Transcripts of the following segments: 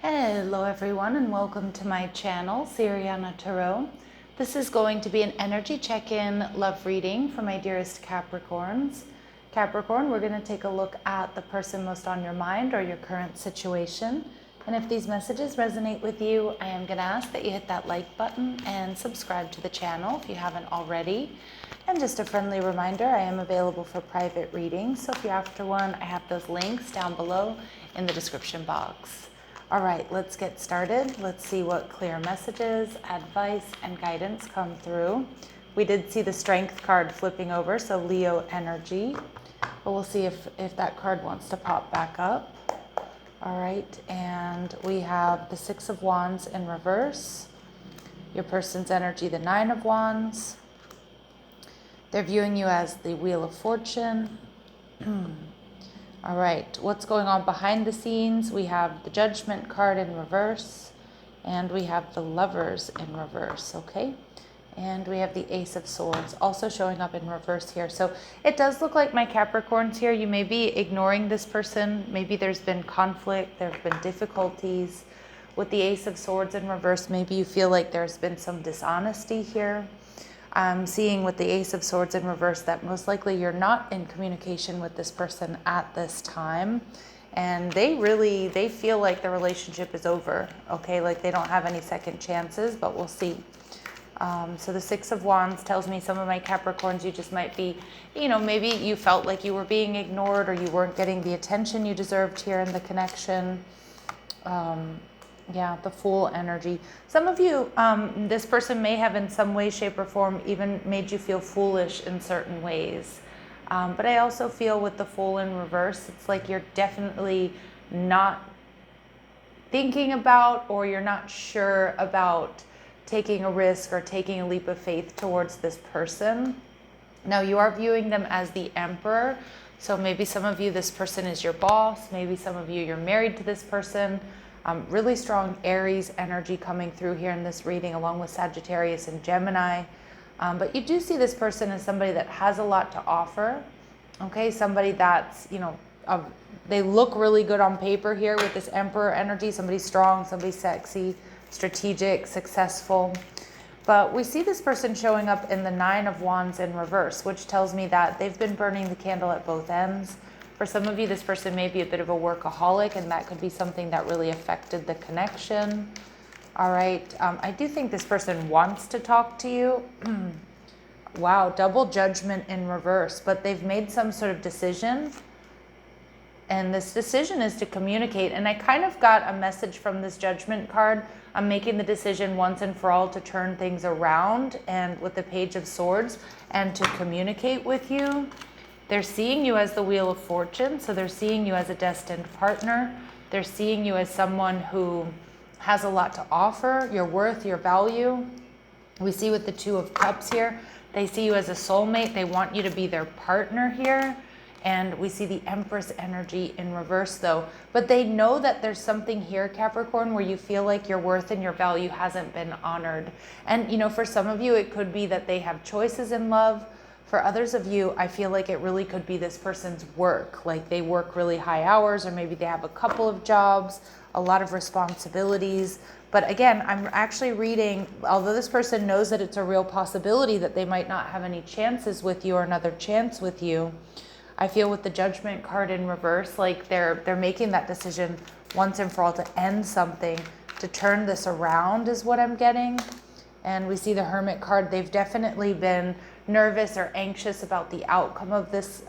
Hello everyone and welcome to my channel, Siriana Tarot. This is going to be an energy check-in love reading for my dearest Capricorns. Capricorn, we're going to take a look at the person most on your mind or your current situation. And if these messages resonate with you, I am going to ask that you hit that like button and subscribe to the channel if you haven't already. And just a friendly reminder, I am available for private readings. So if you're after one, I have those links down below in the description box. All right, let's get started. Let's see what clear messages, advice, and guidance come through. We did see the Strength card flipping over, so Leo energy. But we'll see if that card wants to pop back up. All right, and we have the Six of Wands in reverse. Your person's energy, the Nine of Wands. They're viewing you as the Wheel of Fortune. All right, what's going on behind the scenes? We have the Judgment card in reverse, and we have the Lovers in reverse, okay? And we have the Ace of Swords also showing up in reverse here. So it does look like my Capricorns here, you may be ignoring this person. Maybe there's been conflict, there's been difficulties. With the Ace of Swords in reverse, maybe you feel like there's been some dishonesty here. I'm seeing with the Ace of Swords in reverse that most likely you're not in communication with this person at this time. And they feel like the relationship is over, okay? Like they don't have any second chances, but we'll see. So the Six of Wands tells me some of my Capricorns, you just might be, maybe you felt like you were being ignored or you weren't getting the attention you deserved here in the connection. Yeah, the Fool energy. Some of you, this person may have in some way, shape, or form even made you feel foolish in certain ways. But I also feel with the Fool in reverse, it's like you're definitely not thinking about or you're not sure about taking a risk or taking a leap of faith towards this person. Now you are viewing them as the Emperor. So maybe some of you, this person is your boss. Maybe some of you, you're married to this person. Really strong Aries energy coming through here in this reading along with Sagittarius and Gemini. But you do see this person as somebody that has a lot to offer. Okay, somebody that's, they look really good on paper here with this Emperor energy. Somebody strong, somebody sexy, strategic, successful. But we see this person showing up in the Nine of Wands in reverse, which tells me that they've been burning the candle at both ends. For some of you, this person may be a bit of a workaholic, and that could be something that really affected the connection. All right. I do think this person wants to talk to you. Wow, double Judgment in reverse, but they've made some sort of decision. And this decision is to communicate. And I kind of got a message from this Judgment card. I'm making the decision once and for all to turn things around, and with the Page of Swords, and to communicate with you. They're seeing you as the Wheel of Fortune, so they're seeing you as a destined partner. They're seeing you as someone who has a lot to offer, your worth, your value. We see with the Two of Cups here, they see you as a soulmate. They want you to be their partner here. And we see the Empress energy in reverse though. But they know that there's something here, Capricorn, where you feel like your worth and your value hasn't been honored. And for some of you, it could be that they have choices in love. For others of you, I feel like it really could be this person's work. Like they work really high hours, or maybe they have a couple of jobs, a lot of responsibilities. But again, I'm actually reading, although this person knows that it's a real possibility that they might not have any chances with you or another chance with you, I feel with the Judgment card in reverse, like they're making that decision once and for all to end something, to turn this around is what I'm getting. And we see the Hermit card. They've definitely been nervous or anxious about the outcome of this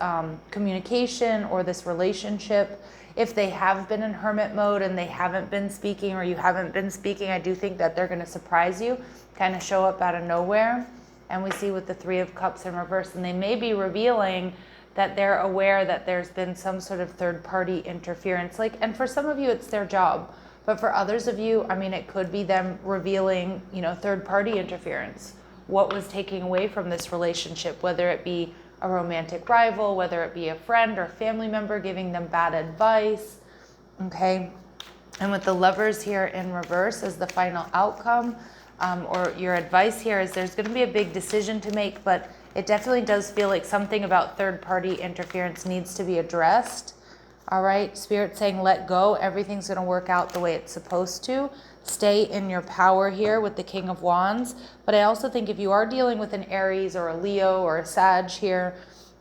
communication or this relationship. If they have been in hermit mode and they haven't been speaking, or you haven't been speaking, I do think that they're going to surprise you, kind of show up out of nowhere. And we see with the Three of Cups in reverse, and they may be revealing that they're aware that there's been some sort of third-party interference. And for some of you, it's their job. But for others of you, it could be them revealing, third-party interference. What was taking away from this relationship, whether it be a romantic rival, whether it be a friend or family member giving them bad advice, okay? And with the Lovers here in reverse as the final outcome, or your advice here is there's going to be a big decision to make, but it definitely does feel like something about third-party interference needs to be addressed. All right, Spirit saying let go. Everything's going to work out the way it's supposed to. Stay in your power here with the King of Wands. But I also think if you are dealing with an Aries or a Leo or a Sag here,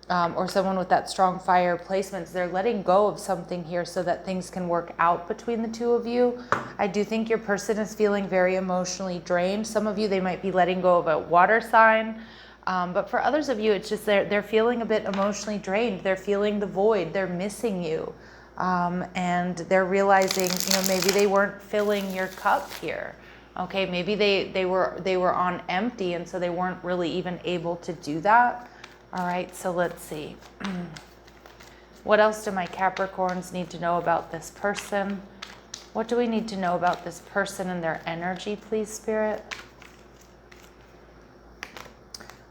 or someone with that strong fire placements, they're letting go of something here so that things can work out between the two of you. I do think your person is feeling very emotionally drained. Some of you, they might be letting go of a water sign. But for others of you, it's just they're feeling a bit emotionally drained. They're feeling the void. They're missing you. And they're realizing, maybe they weren't filling your cup here. Okay, maybe they were on empty, and so they weren't really even able to do that. All right, so let's see. What else do my Capricorns need to know about this person? What do we need to know about this person and their energy, please, Spirit?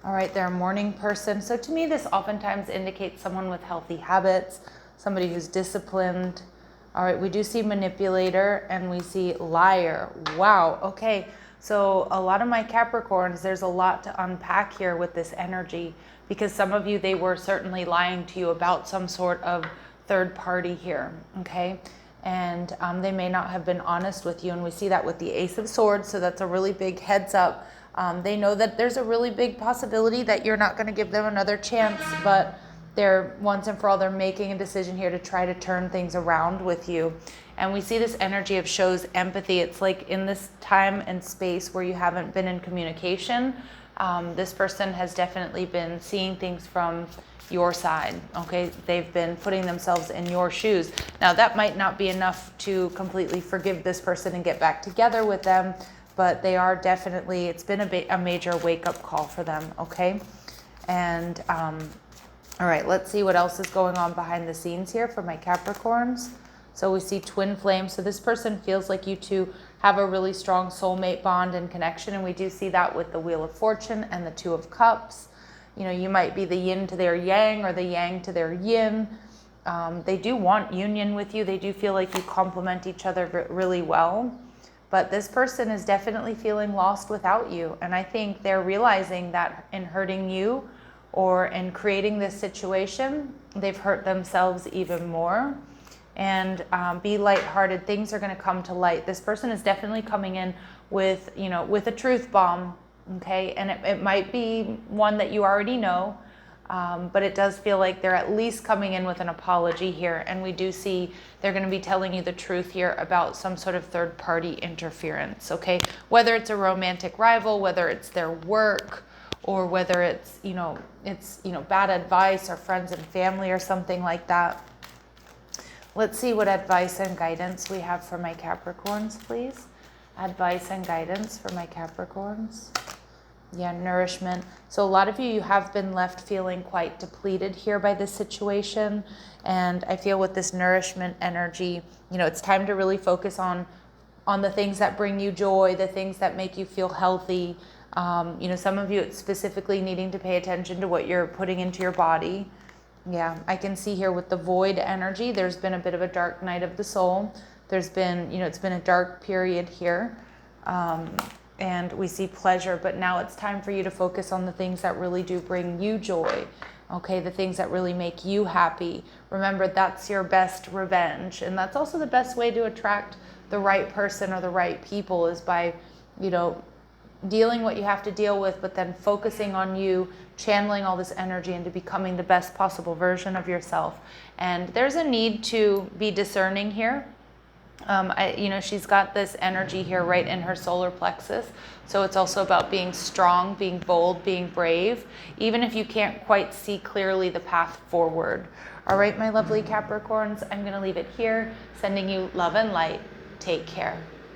All right, they're a morning person. So to me, this oftentimes indicates someone with healthy habits, somebody who's disciplined. All right, we do see manipulator and we see liar. Wow, okay. So a lot of my Capricorns, there's a lot to unpack here with this energy, because some of you, they were certainly lying to you about some sort of third party here, okay? And they may not have been honest with you, and we see that with the Ace of Swords, so that's a really big heads up. They know that there's a really big possibility that you're not going to give them another chance, but they're once and for all, they're making a decision here to try to turn things around with you. And we see this energy of shows empathy. It's like in this time and space where you haven't been in communication, this person has definitely been seeing things from your side, okay? They've been putting themselves in your shoes. Now, that might not be enough to completely forgive this person and get back together with them, but they are definitely, it's been a major wake-up call for them, okay? And, all right, let's see what else is going on behind the scenes here for my Capricorns. So we see twin flames. So this person feels like you two have a really strong soulmate bond and connection. And we do see that with the Wheel of Fortune and the Two of Cups. You might be the yin to their yang or the yang to their yin. They do want union with you. They do feel like you complement each other really well. But this person is definitely feeling lost without you. And I think they're realizing that in hurting you or in creating this situation, they've hurt themselves even more. And be lighthearted. Things are going to come to light. This person is definitely coming in with, with a truth bomb, okay? And it might be one that you already know, but it does feel like they're at least coming in with an apology here. And we do see they're going to be telling you the truth here about some sort of third-party interference, okay? Whether it's a romantic rival, whether it's their work, or whether it's, bad advice or friends and family or something like that. Let's see what advice and guidance we have for my Capricorns, please. Advice and guidance for my Capricorns. Yeah, nourishment. So a lot of you have been left feeling quite depleted here by this situation. And I feel with this nourishment energy, it's time to really focus on the things that bring you joy, the things that make you feel healthy. Some of you, it's specifically needing to pay attention to what you're putting into your body. Yeah, I can see here with the void energy, there's been a bit of a dark night of the soul. There's been, it's been a dark period here. And we see pleasure, but now it's time for you to focus on the things that really do bring you joy. Okay, the things that really make you happy. Remember, that's your best revenge. And that's also the best way to attract the right person or the right people is by, dealing what you have to deal with, but then focusing on you, channeling all this energy into becoming the best possible version of yourself. And there's a need to be discerning here. She's got this energy here right in her solar plexus. So it's also about being strong, being bold, being brave, even if you can't quite see clearly the path forward. All right, my lovely Capricorns, I'm going to leave it here, sending you love and light. Take care.